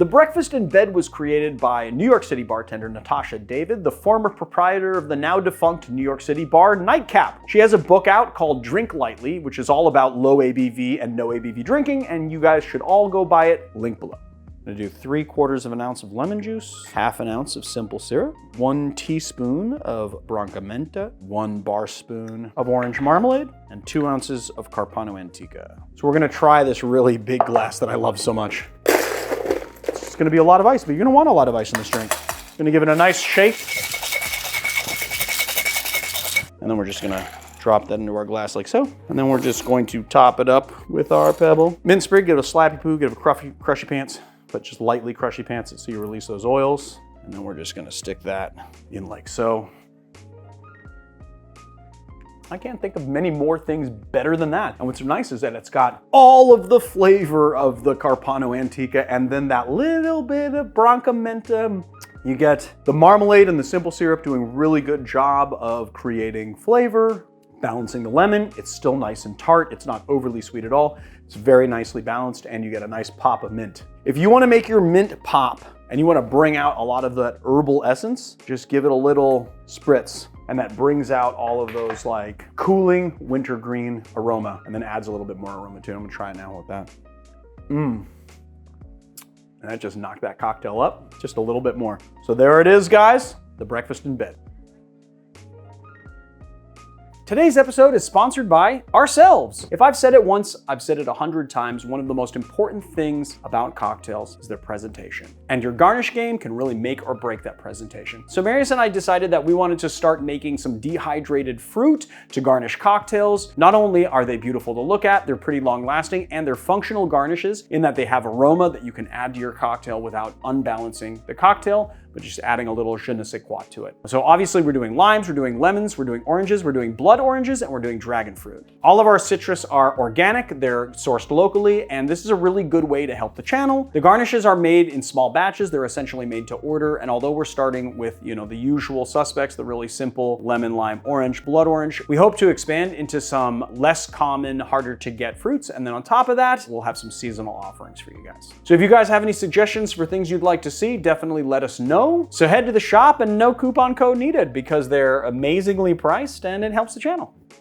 The breakfast in bed was created by New York City bartender Natasha David, the former proprietor of the now defunct New York City bar Nightcap. She has a book out called Drink Lightly, which is all about low ABV and no ABV drinking, and you guys should all go buy it, link below. I'm gonna do 3/4 of an ounce of lemon juice, 1/2 ounce of simple syrup, 1 teaspoon of Brancamenta, 1 bar spoon of orange marmalade, and 2 ounces of Carpano Antica. So we're gonna try this really big glass that I love so much. It's gonna be a lot of ice, but you're gonna want a lot of ice in this drink. Gonna give it a nice shake. And then we're just gonna drop that into our glass like so. And then we're just going to top it up with our pebble. Mint Sprig, give it a slappy poo, give it a crushy pants, but just lightly crushy pants it so you release those oils. And then we're just gonna stick that in like so. I can't think of many more things better than that. And what's nice is that it's got all of the flavor of the Carpano Antica and then that little bit of Brancamenta. You get the marmalade and the simple syrup doing a really good job of creating flavor, balancing the lemon. It's still nice and tart. It's not overly sweet at all. It's very nicely balanced and you get a nice pop of mint. If you want to make your mint pop and you want to bring out a lot of that herbal essence, just give it a little spritz. And that brings out all of those like cooling wintergreen aroma and then adds a little bit more aroma to it. I'm gonna try it now with that. And that just knocked that cocktail up just a little bit more. So there it is, guys, the breakfast in bed. Today's episode is sponsored by ourselves. If I've said it once, I've said it 100 times. One of the most important things about cocktails is their presentation. And your garnish game can really make or break that presentation. So Marius and I decided that we wanted to start making some dehydrated fruit to garnish cocktails. Not only are they beautiful to look at, they're pretty long lasting, and they're functional garnishes in that they have aroma that you can add to your cocktail without unbalancing the cocktail, but just adding a little je ne sais quoi to it. So obviously we're doing limes, we're doing lemons, we're doing oranges, we're doing blood oranges, and we're doing dragon fruit. All of our citrus are organic, they're sourced locally, and this is a really good way to help the channel. The garnishes are made in small batches, they're essentially made to order, and although we're starting with, the usual suspects, the really simple lemon, lime, orange, blood orange, we hope to expand into some less common, harder to get fruits, and then on top of that, we'll have some seasonal offerings for you guys. So if you guys have any suggestions for things you'd like to see, definitely let us know. So head to the shop and no coupon code needed because they're amazingly priced and it helps the channel.